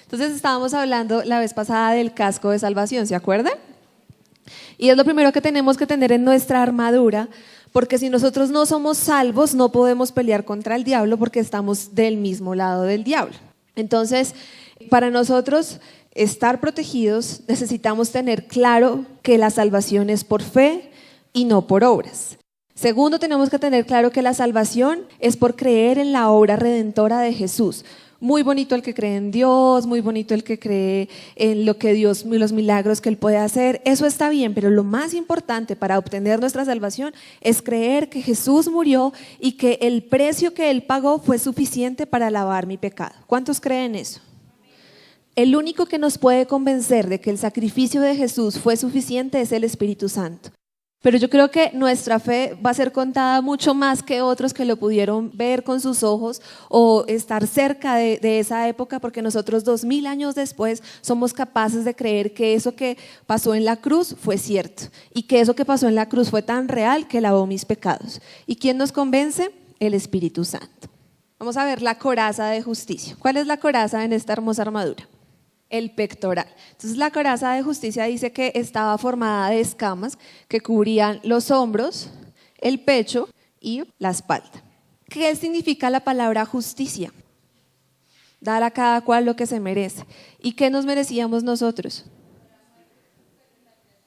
Entonces estábamos hablando la vez pasada del casco de salvación, ¿se acuerdan? Y es lo primero que tenemos que tener en nuestra armadura, porque si nosotros no somos salvos, no podemos pelear contra el diablo porque estamos del mismo lado del diablo. Entonces, para nosotros estar protegidos, necesitamos tener claro que la salvación es por fe y no por obras. Segundo, tenemos que tener claro que la salvación es por creer en la obra redentora de Jesús. Muy bonito el que cree en Dios, muy bonito el que cree en lo que Dios, los milagros que Él puede hacer, eso está bien, pero lo más importante para obtener nuestra salvación es creer que Jesús murió y que el precio que Él pagó fue suficiente para lavar mi pecado. ¿Cuántos creen eso? El único que nos puede convencer de que el sacrificio de Jesús fue suficiente es el Espíritu Santo. Pero yo creo que nuestra fe va a ser contada mucho más que otros que lo pudieron ver con sus ojos o estar cerca de esa época, porque nosotros 2000 años después somos capaces de creer que eso que pasó en la cruz fue cierto y que eso que pasó en la cruz fue tan real que lavó mis pecados. ¿Y quién nos convence? El Espíritu Santo. Vamos a ver la coraza de justicia. ¿Cuál es la coraza en esta hermosa armadura? El pectoral. Entonces la coraza de justicia dice que estaba formada de escamas que cubrían los hombros, el pecho y la espalda. ¿Qué significa la palabra justicia? Dar a cada cual lo que se merece. ¿Y qué nos merecíamos nosotros?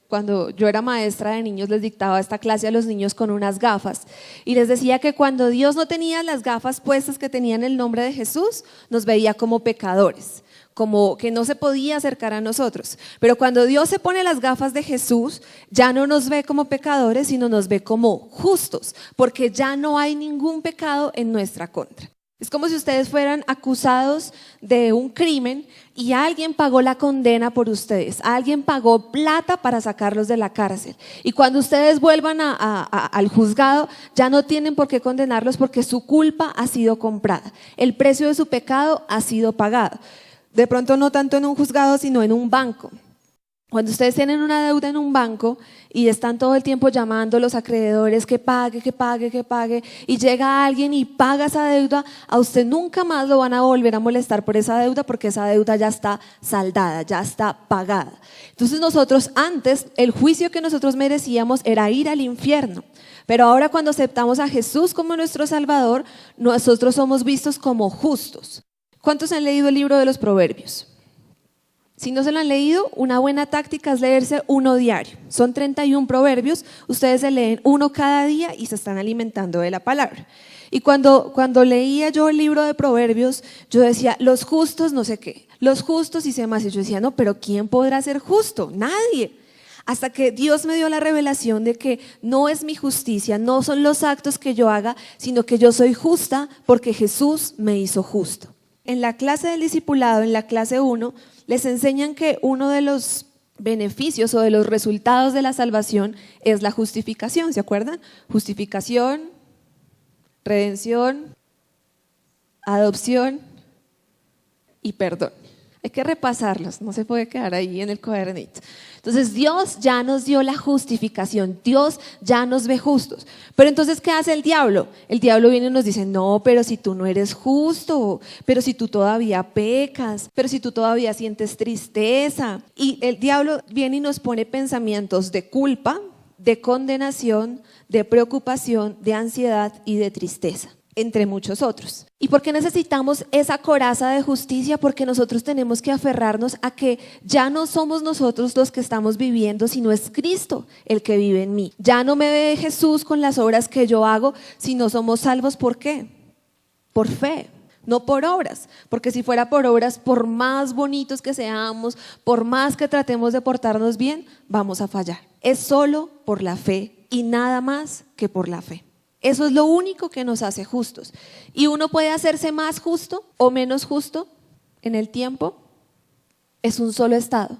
Cuando yo era maestra de niños les dictaba esta clase a los niños con unas gafas y les decía que cuando Dios no tenía las gafas puestas que tenían el nombre de Jesús, nos veía como pecadores, como que no se podía acercar a nosotros. Pero cuando Dios se pone las gafas de Jesús, ya no nos ve como pecadores, sino nos ve como justos, porque ya no hay ningún pecado en nuestra contra. Es como si ustedes fueran acusados de un crimen y alguien pagó la condena por ustedes, alguien pagó plata para sacarlos de la cárcel. Y cuando ustedes vuelvan al juzgado, ya no tienen por qué condenarlos porque su culpa ha sido comprada. El precio de su pecado ha sido pagado. De pronto no tanto en un juzgado, sino en un banco. Cuando ustedes tienen una deuda en un banco y están todo el tiempo llamando a los acreedores que pague, y llega alguien y paga esa deuda, a usted nunca más lo van a volver a molestar por esa deuda porque esa deuda ya está saldada, ya está pagada. Entonces nosotros antes, el juicio que nosotros merecíamos era ir al infierno, pero ahora cuando aceptamos a Jesús como nuestro Salvador, nosotros somos vistos como justos. ¿Cuántos han leído el libro de los Proverbios? Si no se lo han leído, una buena táctica es leerse uno diario. Son 31 proverbios, ustedes se leen uno cada día y se están alimentando de la palabra. Y cuando leía yo el libro de Proverbios, yo decía, los justos no sé qué, los justos y sé más. Y yo decía, no, pero ¿quién podrá ser justo? Nadie. Hasta que Dios me dio la revelación de que no es mi justicia, no son los actos que yo haga, sino que yo soy justa porque Jesús me hizo justo. En la clase del discipulado, en la clase 1, les enseñan que uno de los beneficios o de los resultados de la salvación es la justificación, ¿se acuerdan? Justificación, redención, adopción y perdón. Hay que repasarlos, no se puede quedar ahí en el cuadernito. Entonces Dios ya nos dio la justificación, Dios ya nos ve justos. Pero entonces, ¿qué hace el diablo? El diablo viene y nos dice, no, pero si tú no eres justo, pero si tú todavía pecas, pero si tú todavía sientes tristeza. Y el diablo viene y nos pone pensamientos de culpa, de condenación, de preocupación, de ansiedad y de tristeza, entre muchos otros. ¿Y por qué necesitamos esa coraza de justicia? Porque nosotros tenemos que aferrarnos a que ya no somos nosotros los que estamos viviendo, sino es Cristo el que vive en mí. Ya no me ve Jesús con las obras que yo hago, sino somos salvos. ¿Por qué? Por fe, no por obras. Porque si fuera por obras, por más bonitos que seamos, por más que tratemos de portarnos bien, vamos a fallar. Es solo por la fe y nada más que por la fe. Eso es lo único que nos hace justos. Y uno puede hacerse más justo o menos justo en el tiempo. Es un solo estado.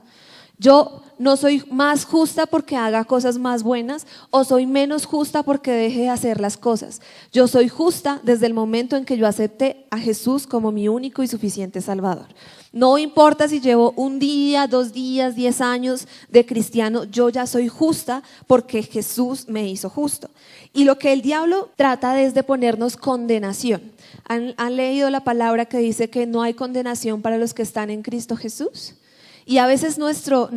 Yo no soy más justa porque haga cosas más buenas o soy menos justa porque deje de hacer las cosas. Yo soy justa desde el momento en que yo acepté a Jesús como mi único y suficiente Salvador. No importa si llevo un día, 2 días, 10 años de cristiano, yo ya soy justa porque Jesús me hizo justo. Y lo que el diablo trata es de ponernos condenación. ¿Han leído la palabra que dice que no hay condenación para los que están en Cristo Jesús? Y a veces nuestro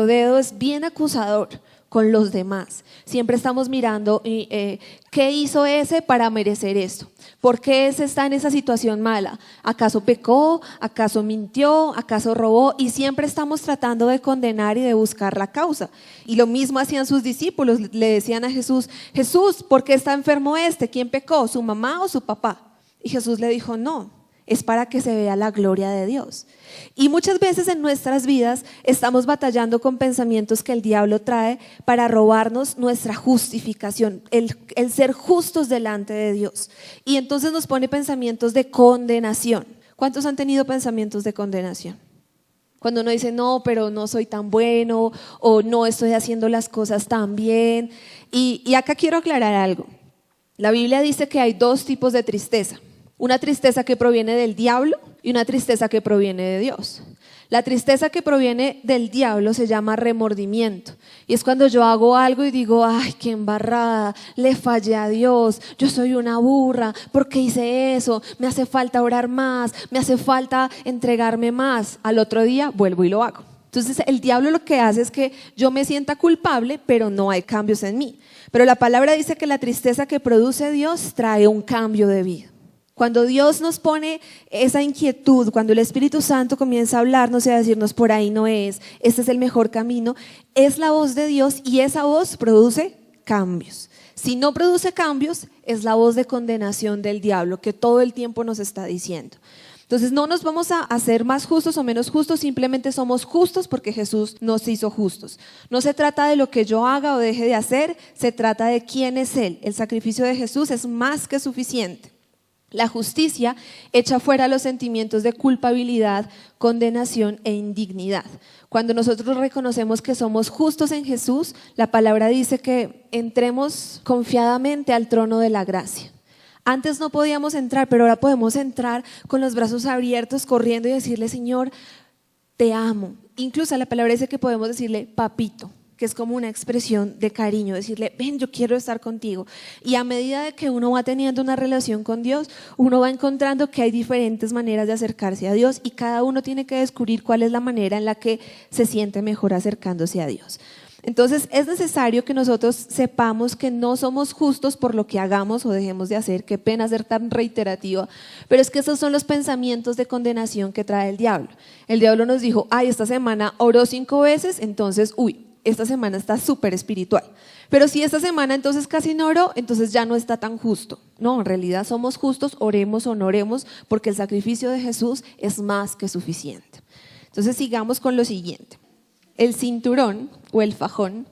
dedo es bien acusador con los demás. Siempre estamos mirando qué hizo ese para merecer esto. ¿Por qué ese está en esa situación mala? ¿Acaso pecó? ¿Acaso mintió? ¿Acaso robó? Y siempre estamos tratando de condenar y de buscar la causa. Y lo mismo hacían sus discípulos. Le decían a Jesús, Jesús, ¿por qué está enfermo este? ¿Quién pecó? ¿Su mamá o su papá? Y Jesús le dijo, no. Es para que se vea la gloria de Dios. Y muchas veces en nuestras vidas estamos batallando con pensamientos que el diablo trae para robarnos nuestra justificación, el ser justos delante de Dios. Y entonces nos pone pensamientos de condenación. ¿Cuántos han tenido pensamientos de condenación? Cuando uno dice, no, pero no soy tan bueno o no estoy haciendo las cosas tan bien. Y acá quiero aclarar algo. La Biblia dice que hay 2 tipos de tristeza. Una tristeza que proviene del diablo y una tristeza que proviene de Dios. La tristeza que proviene del diablo se llama remordimiento. Y es cuando yo hago algo y digo, ay, qué embarrada, le fallé a Dios, yo soy una burra, ¿por qué hice eso? Me hace falta orar más, me hace falta entregarme más. Al otro día vuelvo y lo hago. Entonces el diablo lo que hace es que yo me sienta culpable, pero no hay cambios en mí. Pero la palabra dice que la tristeza que produce Dios trae un cambio de vida. Cuando Dios nos pone esa inquietud, cuando el Espíritu Santo comienza a hablarnos y a decirnos por ahí no es, este es el mejor camino, es la voz de Dios y esa voz produce cambios. Si no produce cambios, es la voz de condenación del diablo que todo el tiempo nos está diciendo. Entonces no nos vamos a hacer más justos o menos justos, simplemente somos justos porque Jesús nos hizo justos. No se trata de lo que yo haga o deje de hacer, se trata de quién es Él. El sacrificio de Jesús es más que suficiente. La justicia echa fuera los sentimientos de culpabilidad, condenación e indignidad. Cuando nosotros reconocemos que somos justos en Jesús, la palabra dice que entremos confiadamente al trono de la gracia. Antes no podíamos entrar, pero ahora podemos entrar con los brazos abiertos, corriendo y decirle, Señor, te amo. Incluso la palabra dice que podemos decirle, papito, que es como una expresión de cariño, decirle, ven, yo quiero estar contigo. Y a medida de que uno va teniendo una relación con Dios, uno va encontrando que hay diferentes maneras de acercarse a Dios y cada uno tiene que descubrir cuál es la manera en la que se siente mejor acercándose a Dios. Entonces es necesario que nosotros sepamos que no somos justos por lo que hagamos o dejemos de hacer. Qué pena ser tan reiterativa, pero es que esos son los pensamientos de condenación que trae el diablo. El diablo nos dijo, ay, esta semana oró 5 veces, entonces, esta semana está súper espiritual. Pero si esta semana entonces casi no oró, entonces ya no está tan justo. No, en realidad somos justos, oremos o no oremos, porque el sacrificio de Jesús es más que suficiente. Entonces sigamos con lo siguiente. El cinturón o el fajón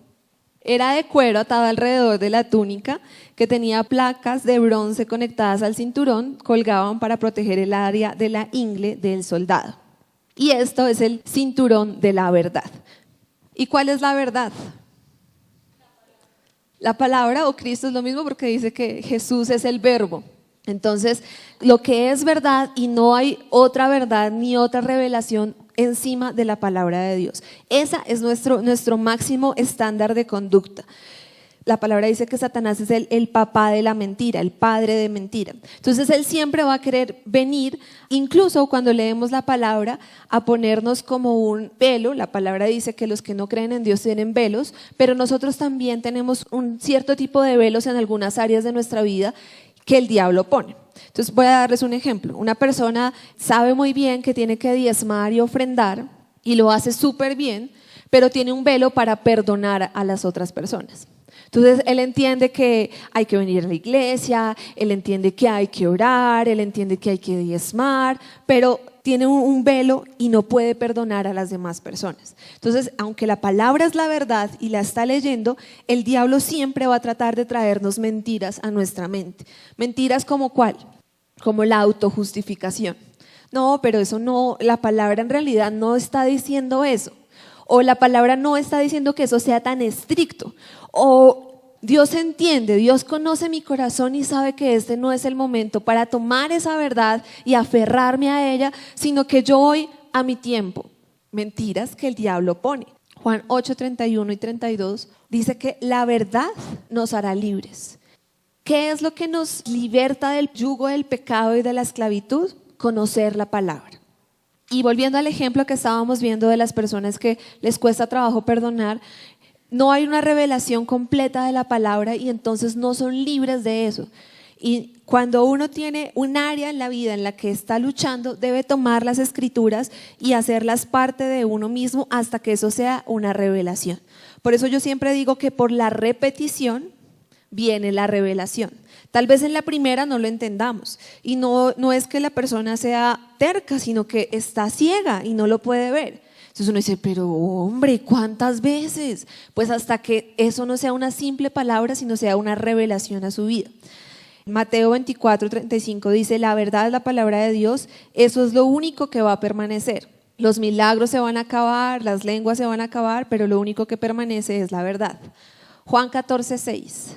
era de cuero atado alrededor de la túnica que tenía placas de bronce conectadas al cinturón, colgaban para proteger el área de la ingle del soldado. Y esto es el cinturón de la verdad. ¿Y cuál es la verdad? La palabra o Cristo es lo mismo porque dice que Jesús es el verbo. Entonces, lo que es verdad y no hay otra verdad ni otra revelación encima de la palabra de Dios. Esa es nuestro máximo estándar de conducta. La palabra dice que Satanás es el papá de la mentira, el padre de mentira. Entonces él siempre va a querer venir, incluso cuando leemos la palabra, a ponernos como un velo. La palabra dice que los que no creen en Dios tienen velos, pero nosotros también tenemos un cierto tipo de velos en algunas áreas de nuestra vida que el diablo pone. Entonces voy a darles un ejemplo. Una persona sabe muy bien que tiene que diezmar y ofrendar y lo hace súper bien, pero tiene un velo para perdonar a las otras personas. Entonces él entiende que hay que venir a la iglesia, él entiende que hay que orar, él entiende que hay que diezmar, pero tiene un velo y no puede perdonar a las demás personas. Entonces, aunque la palabra es la verdad y la está leyendo, el diablo siempre va a tratar de traernos mentiras a nuestra mente. Mentiras como ¿cuál? Como la autojustificación. No, pero eso no, la palabra en realidad no está diciendo eso. O la palabra no está diciendo que eso sea tan estricto. O Dios entiende, Dios conoce mi corazón y sabe que este no es el momento para tomar esa verdad y aferrarme a ella, sino que yo voy a mi tiempo. Mentiras que el diablo pone. Juan 8, 31 y 32 dice que la verdad nos hará libres. ¿Qué es lo que nos liberta del yugo del pecado y de la esclavitud? Conocer la palabra. Y volviendo al ejemplo que estábamos viendo de las personas que les cuesta trabajo perdonar, no hay una revelación completa de la palabra y entonces no son libres de eso. Y cuando uno tiene un área en la vida en la que está luchando, debe tomar las escrituras y hacerlas parte de uno mismo hasta que eso sea una revelación. Por eso yo siempre digo que por la repetición viene la revelación. Tal vez en la primera no lo entendamos y no es que la persona sea terca, sino que está ciega y no lo puede ver. Entonces uno dice, pero hombre, ¿cuántas veces? Pues hasta que eso no sea una simple palabra, sino sea una revelación a su vida. Mateo 24, 35 dice, la verdad es la palabra de Dios, eso es lo único que va a permanecer. Los milagros se van a acabar, las lenguas se van a acabar, pero lo único que permanece es la verdad. Juan 14, 6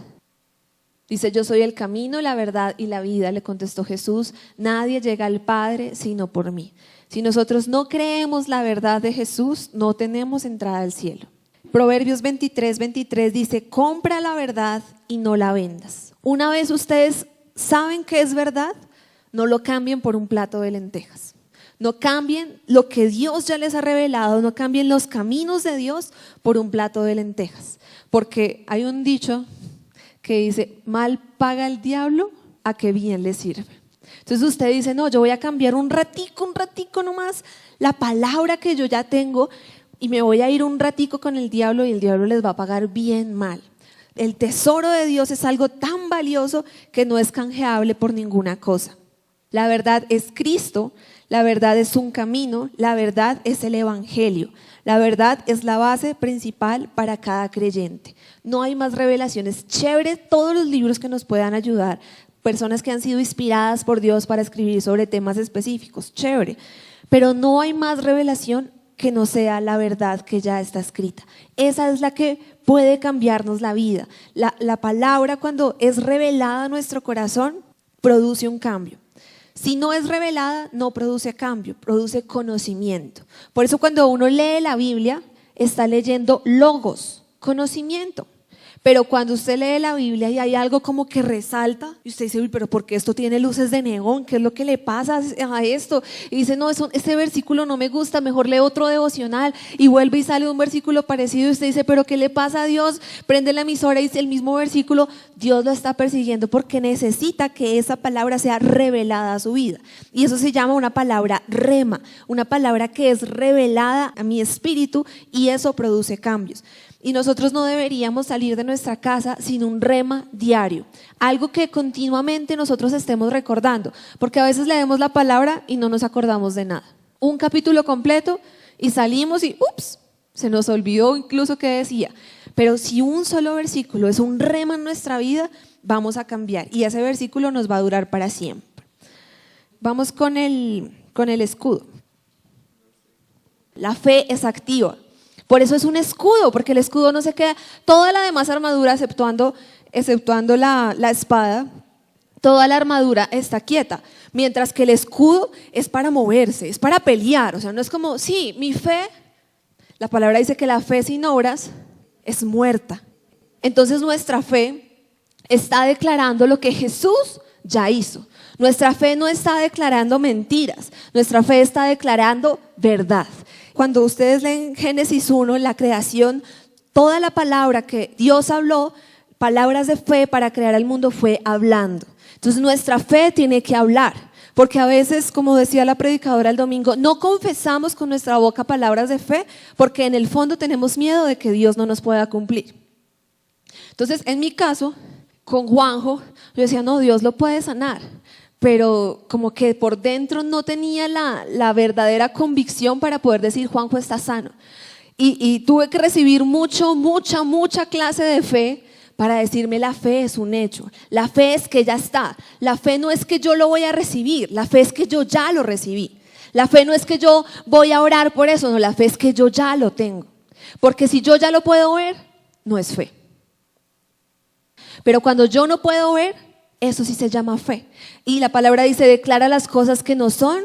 dice, yo soy el camino, la verdad y la vida, le contestó Jesús, nadie llega al Padre sino por mí. Si nosotros no creemos la verdad de Jesús, no tenemos entrada al cielo. Proverbios 23, 23 dice, compra la verdad y no la vendas. Una vez ustedes saben que es verdad, no lo cambien por un plato de lentejas. No cambien lo que Dios ya les ha revelado, no cambien los caminos de Dios por un plato de lentejas. Porque hay un dicho que dice, mal paga el diablo a que bien le sirve. Entonces usted dice, no, yo voy a cambiar un ratico nomás la palabra que yo ya tengo y me voy a ir un ratico con el diablo y el diablo les va a pagar bien mal. El tesoro de Dios es algo tan valioso que no es canjeable por ninguna cosa. La verdad es Cristo, la verdad es un camino, la verdad es el evangelio. La verdad es la base principal para cada creyente. No hay más revelaciones. Chévere todos los libros que nos puedan ayudar, personas que han sido inspiradas por Dios para escribir sobre temas específicos, chévere. Pero no hay más revelación que no sea la verdad que ya está escrita. Esa es la que puede cambiarnos la vida. La palabra, cuando es revelada a nuestro corazón, produce un cambio. Si no es revelada, no produce cambio, produce conocimiento. Por eso cuando uno lee la Biblia, está leyendo logos, conocimiento. Pero cuando usted lee la Biblia y hay algo como que resalta, y usted dice, uy, pero ¿por qué esto tiene luces de neón? ¿Qué es lo que le pasa a esto? Y dice, no, ese versículo no me gusta, mejor lee otro devocional. Y vuelve y sale un versículo parecido y usted dice, pero ¿qué le pasa a Dios? Prende la emisora y dice el mismo versículo. Dios lo está persiguiendo porque necesita que esa palabra sea revelada a su vida. Y eso se llama una palabra rema, una palabra que es revelada a mi espíritu y eso produce cambios. Y nosotros no deberíamos salir de nuestra casa sin un rema diario, algo que continuamente nosotros estemos recordando, porque a veces leemos la palabra y no nos acordamos de nada. Un capítulo completo y salimos y ups, se nos olvidó incluso qué decía. Pero si un solo versículo es un rema en nuestra vida, vamos a cambiar y ese versículo nos va a durar para siempre. Vamos con el escudo. La fe es activa. Por eso es un escudo, porque el escudo no se queda, toda la demás armadura, exceptuando la espada, toda la armadura está quieta, mientras que el escudo es para moverse, es para pelear. O sea, no es como, sí, mi fe, la palabra dice que la fe sin obras es muerta. Entonces nuestra fe está declarando lo que Jesús ya hizo. Nuestra fe no está declarando mentiras, nuestra fe está declarando verdad. Cuando ustedes leen Génesis 1, la creación, toda la palabra que Dios habló, palabras de fe para crear el mundo, fue hablando. Entonces nuestra fe tiene que hablar, porque a veces, como decía la predicadora el domingo, no confesamos con nuestra boca palabras de fe, porque en el fondo tenemos miedo de que Dios no nos pueda cumplir. Entonces, en mi caso, con Juanjo, yo decía, no, Dios lo puede sanar. Pero como que por dentro no tenía la verdadera convicción para poder decir Juanjo está sano. Y tuve que recibir mucha clase de fe para decirme la fe es un hecho. La fe es que ya está. La fe no es que yo lo voy a recibir, la fe es que yo ya lo recibí. La fe no es que yo voy a orar por eso, no, la fe es que yo ya lo tengo. Porque si yo ya lo puedo ver, no es fe. Pero cuando yo no puedo ver, eso sí se llama fe. Y la palabra dice, declara las cosas que no son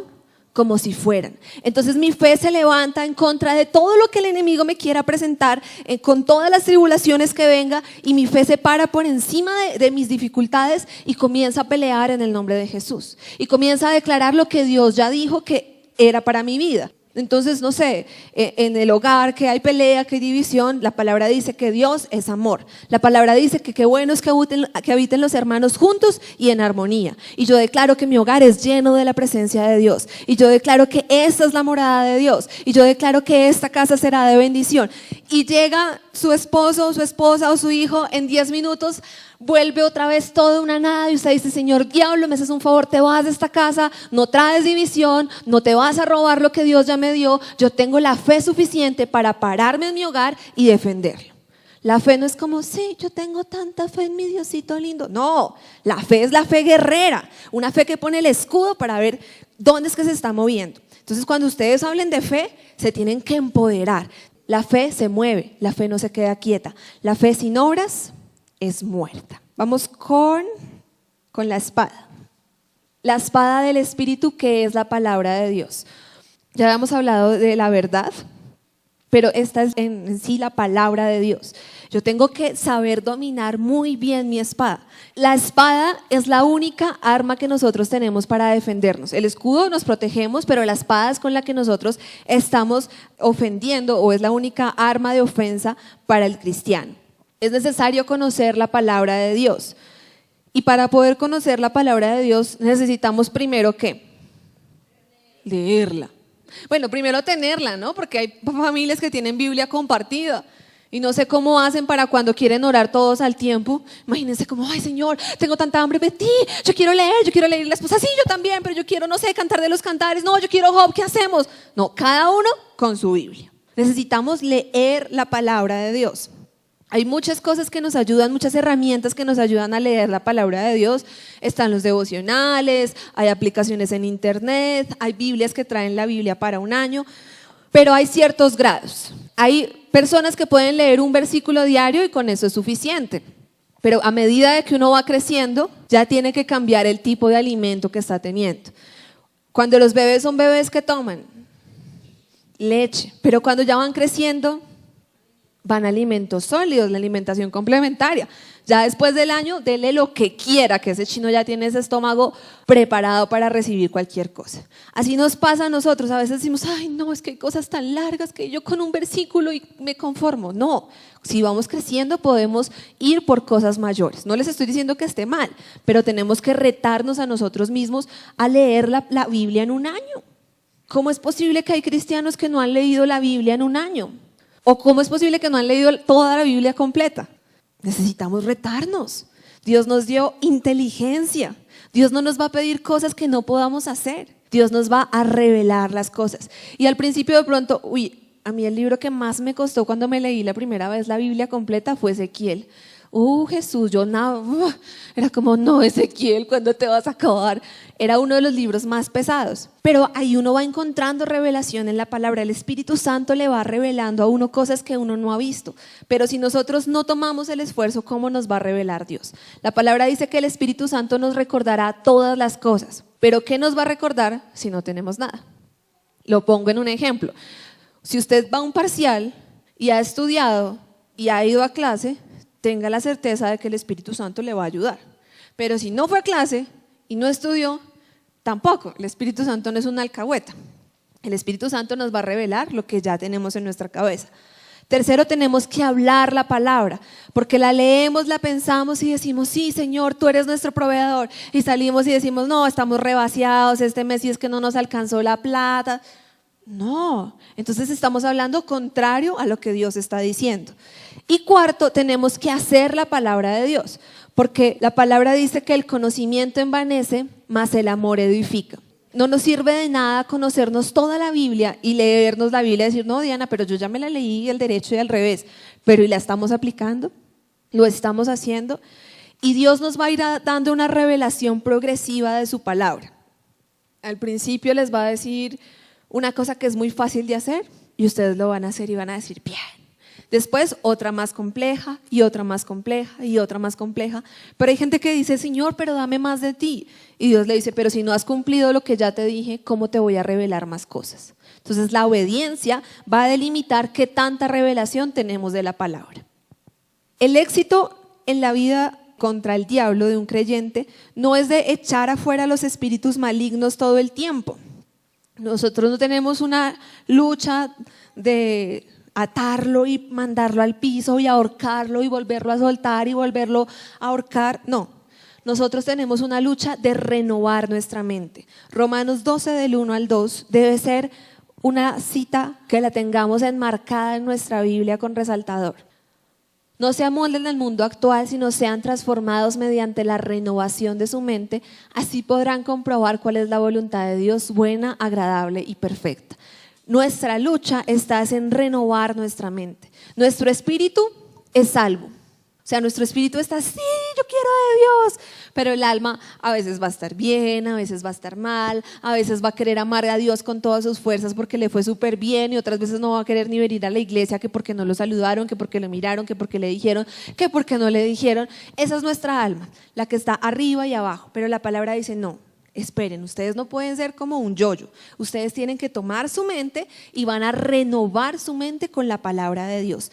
como si fueran. Entonces mi fe se levanta en contra de todo lo que el enemigo me quiera presentar, con todas las tribulaciones que venga, y mi fe se para por encima de mis dificultades y comienza a pelear en el nombre de Jesús. Y comienza a declarar lo que Dios ya dijo que era para mi vida. Entonces, no sé, en el hogar que hay pelea, que hay división, la palabra dice que Dios es amor. La palabra dice que qué bueno es que habiten los hermanos juntos y en armonía. Y yo declaro que mi hogar es lleno de la presencia de Dios. Y yo declaro que esta es la morada de Dios. Y yo declaro que esta casa será de bendición. Y llega su esposo, o su esposa o su hijo en 10 minutos, vuelve otra vez todo una nada y usted dice, Señor, diablo, me haces un favor, te vas de esta casa, no traes división, no te vas a robar lo que Dios ya me dio, yo tengo la fe suficiente para pararme en mi hogar y defenderlo. La fe no es como, sí, yo tengo tanta fe en mi Diosito lindo. No, la fe es la fe guerrera, una fe que pone el escudo para ver dónde es que se está moviendo. Entonces, cuando ustedes hablen de fe, se tienen que empoderar. La fe se mueve, la fe no se queda quieta. La fe sin obras es muerta. Vamos con la espada. La espada del Espíritu, que es la palabra de Dios. Ya habíamos hablado de la verdad, pero esta es en sí la palabra de Dios. Yo tengo que saber dominar muy bien mi espada. La espada es la única arma que nosotros tenemos para defendernos. El escudo nos protegemos, pero la espada es con la que nosotros estamos ofendiendo, o es la única arma de ofensa para el cristiano. Es necesario conocer la palabra de Dios. Y para poder conocer la palabra de Dios necesitamos primero ¿qué? Leerla. Bueno, primero tenerla, ¿no? Porque hay familias que tienen Biblia compartida y no sé cómo hacen para cuando quieren orar todos al tiempo. Imagínense como, ay Señor, tengo tanta hambre, Betty, yo quiero leer. Y la esposa, sí, yo también, pero yo quiero, no sé, cantar de los cantares. No, yo quiero Job, ¿qué hacemos? No, cada uno con su Biblia. Necesitamos leer la palabra de Dios. Hay muchas cosas que nos ayudan, muchas herramientas que nos ayudan a leer la palabra de Dios. Están los devocionales, hay aplicaciones en internet, hay Biblias que traen la Biblia para un año, pero hay ciertos grados. Hay personas que pueden leer un versículo diario y con eso es suficiente, pero a medida de que uno va creciendo, ya tiene que cambiar el tipo de alimento que está teniendo. Cuando los bebés son bebés, ¿qué toman? Leche, pero cuando ya van creciendo, van a alimentos sólidos, la alimentación complementaria. Ya después del año, dele lo que quiera, que ese chino ya tiene ese estómago preparado para recibir cualquier cosa. Así nos pasa a nosotros, a veces decimos, ay no, es que hay cosas tan largas que yo con un versículo y me conformo. No, si vamos creciendo podemos ir por cosas mayores. No les estoy diciendo que esté mal, pero tenemos que retarnos a nosotros mismos a leer la Biblia en un año. ¿Cómo es posible que hay cristianos que no han leído la Biblia en un año? ¿O cómo es posible que no han leído toda la Biblia completa? Necesitamos retarnos. Dios nos dio inteligencia. Dios no nos va a pedir cosas que no podamos hacer. Dios nos va a revelar las cosas. Y al principio de pronto, a mí el libro que más me costó cuando me leí la primera vez la Biblia completa fue Ezequiel. Jesús, era como, no, Ezequiel, ¿cuándo te vas a acabar? Era uno de los libros más pesados, pero ahí uno va encontrando revelación en la palabra. El Espíritu Santo le va revelando a uno cosas que uno no ha visto, pero si nosotros no tomamos el esfuerzo, ¿cómo nos va a revelar Dios? La palabra dice que el Espíritu Santo nos recordará todas las cosas, pero ¿qué nos va a recordar si no tenemos nada? Lo pongo en un ejemplo. Si usted va a un parcial y ha estudiado y ha ido a clase, tenga la certeza de que el Espíritu Santo le va a ayudar. Pero si no fue a clase y no estudió, tampoco. El Espíritu Santo no es una alcahueta. El Espíritu Santo nos va a revelar lo que ya tenemos en nuestra cabeza. Tercero, tenemos que hablar la palabra, porque la leemos, la pensamos y decimos, sí, Señor, tú eres nuestro proveedor. Y salimos y decimos, no, estamos rebaciados, este mes sí es que no nos alcanzó la plata. No, entonces estamos hablando contrario a lo que Dios está diciendo. Y cuarto, tenemos que hacer la palabra de Dios, porque la palabra dice que el conocimiento envanece, mas el amor edifica. No nos sirve de nada conocernos toda la Biblia y leernos la Biblia y decir, no, Diana, pero yo ya me la leí al derecho y al revés, pero ¿y la estamos aplicando? ¿Lo estamos haciendo? Y Dios nos va a ir dando una revelación progresiva de su palabra. Al principio les va a decir una cosa que es muy fácil de hacer y ustedes lo van a hacer y van a decir, bien. Después otra más compleja y otra más compleja y otra más compleja. Pero hay gente que dice, Señor, pero dame más de ti. Y Dios le dice, pero si no has cumplido lo que ya te dije, ¿cómo te voy a revelar más cosas? Entonces la obediencia va a delimitar qué tanta revelación tenemos de la palabra. El éxito en la vida contra el diablo de un creyente no es de echar afuera los espíritus malignos todo el tiempo. Nosotros no tenemos una lucha de atarlo y mandarlo al piso y ahorcarlo y volverlo a soltar y volverlo a ahorcar. No, nosotros tenemos una lucha de renovar nuestra mente. Romanos 12 del 1 al 2 debe ser una cita que la tengamos enmarcada en nuestra Biblia con resaltador. No se amolden al mundo actual, sino sean transformados mediante la renovación de su mente. Así podrán comprobar cuál es la voluntad de Dios, buena, agradable y perfecta. Nuestra lucha está en renovar nuestra mente. Nuestro espíritu es salvo. O sea, nuestro espíritu está, sí, yo quiero de Dios, pero el alma a veces va a estar bien, a veces va a estar mal, a veces va a querer amar a Dios con todas sus fuerzas porque le fue súper bien y otras veces no va a querer ni venir a la iglesia, que porque no lo saludaron, que porque lo miraron, que porque le dijeron, que porque no le dijeron. Esa es nuestra alma, la que está arriba y abajo, pero la palabra dice no. Esperen, ustedes no pueden ser como un yoyo. Ustedes tienen que tomar su mente y van a renovar su mente con la palabra de Dios.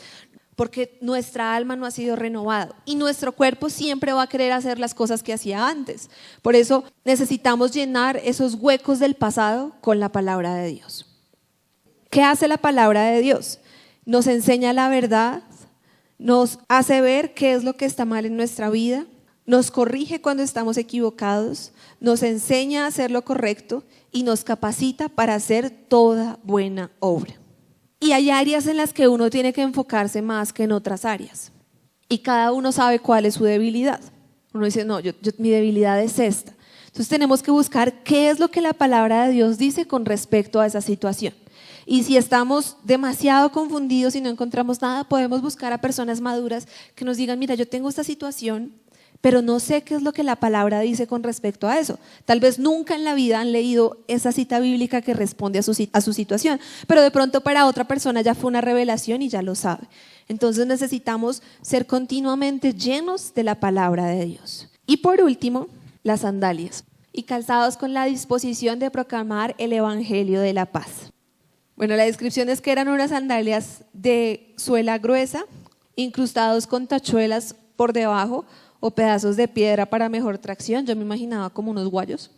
Porque nuestra alma no ha sido renovada y nuestro cuerpo siempre va a querer hacer las cosas que hacía antes. Por eso necesitamos llenar esos huecos del pasado con la palabra de Dios. ¿Qué hace la palabra de Dios? Nos enseña la verdad, nos hace ver qué es lo que está mal en nuestra vida, nos corrige cuando estamos equivocados, nos enseña a hacer lo correcto y nos capacita para hacer toda buena obra. Y hay áreas en las que uno tiene que enfocarse más que en otras áreas. Y cada uno sabe cuál es su debilidad. Uno dice, no, mi debilidad es esta. Entonces tenemos que buscar qué es lo que la palabra de Dios dice con respecto a esa situación. Y si estamos demasiado confundidos y no encontramos nada, podemos buscar a personas maduras que nos digan, mira, yo tengo esta situación, pero no sé qué es lo que la palabra dice con respecto a eso. Tal vez nunca en la vida han leído esa cita bíblica que responde a su situación, pero de pronto para otra persona ya fue una revelación y ya lo sabe. Entonces necesitamos ser continuamente llenos de la palabra de Dios. Y por último, las sandalias. Y calzados con la disposición de proclamar el evangelio de la paz. Bueno, la descripción es que eran unas sandalias de suela gruesa, incrustados con tachuelas por debajo, o pedazos de piedra para mejor tracción. Yo me imaginaba como unos guayos.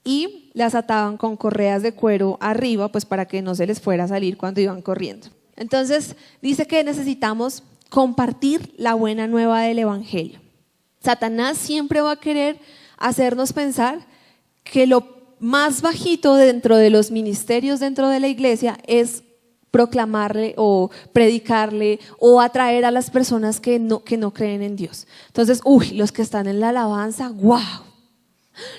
Y las ataban con correas de cuero arriba, pues para que no se les fuera a salir cuando iban corriendo. Entonces dice que necesitamos compartir la buena nueva del evangelio. Satanás siempre va a querer hacernos pensar que lo más bajito dentro de los ministerios dentro de la iglesia es proclamarle o predicarle o atraer a las personas que no creen en Dios. Entonces, los que están en la alabanza, wow.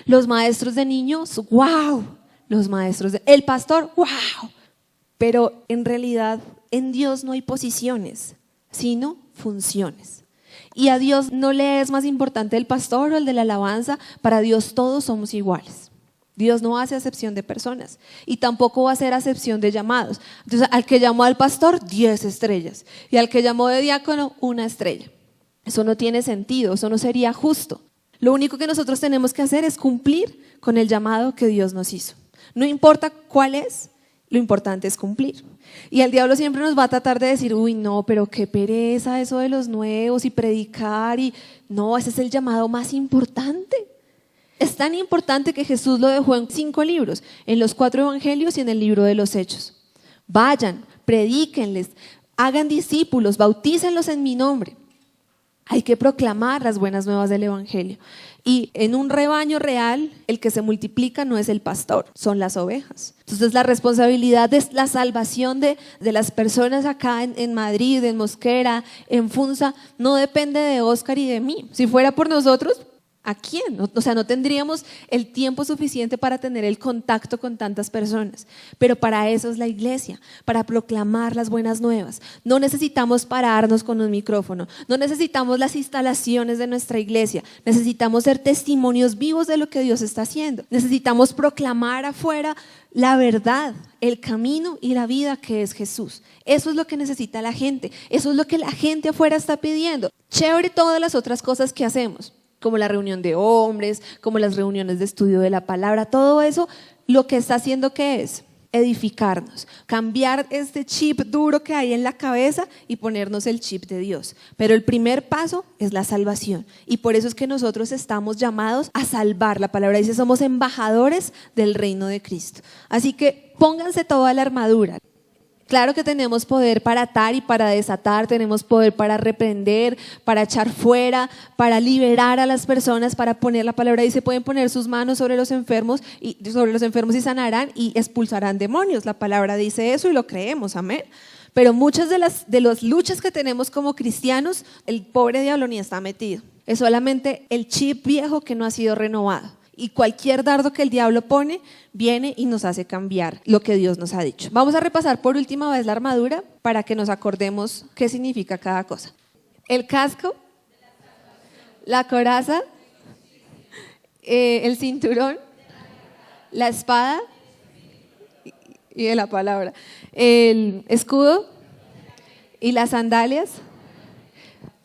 Los maestros de niños, wow. Los maestros el pastor, wow. Pero en realidad en Dios no hay posiciones, sino funciones. Y a Dios no le es más importante el pastor o el de la alabanza. Para Dios todos somos iguales. Dios no hace acepción de personas y tampoco va a hacer acepción de llamados. Entonces, al que llamó al pastor, 10 estrellas, y al que llamó de diácono, 1 estrella. Eso no tiene sentido, eso no sería justo. Lo único que nosotros tenemos que hacer es cumplir con el llamado que Dios nos hizo. No importa cuál es, lo importante es cumplir. Y el diablo siempre nos va a tratar de decir, no, pero qué pereza eso de los nuevos y predicar. No, ese es el llamado más importante. Es tan importante que Jesús lo dejó en 5 libros, en los 4 evangelios y en el libro de los Hechos. Vayan, predíquenles, hagan discípulos, bautícenlos en mi nombre. Hay que proclamar las buenas nuevas del evangelio. Y en un rebaño real, el que se multiplica no es el pastor, son las ovejas. Entonces la responsabilidad de la salvación de las personas acá en Madrid, en Mosquera, en Funza, no depende de Oscar y de mí. Si fuera por nosotros, ¿A quién? O sea, no tendríamos el tiempo suficiente para tener el contacto con tantas personas. Pero para eso es la iglesia, para proclamar las buenas nuevas. No necesitamos pararnos con un micrófono, no necesitamos las instalaciones de nuestra iglesia. Necesitamos ser testimonios vivos de lo que Dios está haciendo. Necesitamos proclamar afuera la verdad, el camino y la vida que es Jesús. Eso es lo que necesita la gente. Eso es lo que la gente afuera está pidiendo. Chévere todas las otras cosas que hacemos, como la reunión de hombres, como las reuniones de estudio de la palabra, todo eso lo que está haciendo, ¿qué es? Edificarnos, cambiar este chip duro que hay en la cabeza y ponernos el chip de Dios. Pero el primer paso es la salvación, y por eso es que nosotros estamos llamados a salvar. La palabra dice, somos embajadores del reino de Cristo. Así que pónganse toda la armadura. Claro que tenemos poder para atar y para desatar, tenemos poder para reprender, para echar fuera, para liberar a las personas, para poner, la palabra dice, pueden poner sus manos sobre los enfermos y sanarán y expulsarán demonios. La palabra dice eso y lo creemos, amén. Pero muchas de las luchas que tenemos como cristianos, el pobre diablo ni está metido. Es solamente el chip viejo que no ha sido renovado. Y cualquier dardo que el diablo pone, viene y nos hace cambiar lo que Dios nos ha dicho. Vamos a repasar por última vez la armadura para que nos acordemos qué significa cada cosa. El casco, la coraza, el cinturón, la espada y de la palabra, el escudo y las sandalias.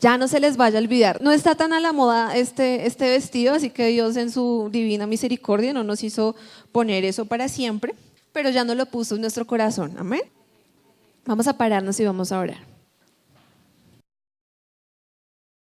Ya no se les vaya a olvidar, no está tan a la moda este vestido, así que Dios en su divina misericordia no nos hizo poner eso para siempre, pero ya no lo puso en nuestro corazón, amén. Vamos a pararnos y vamos a orar.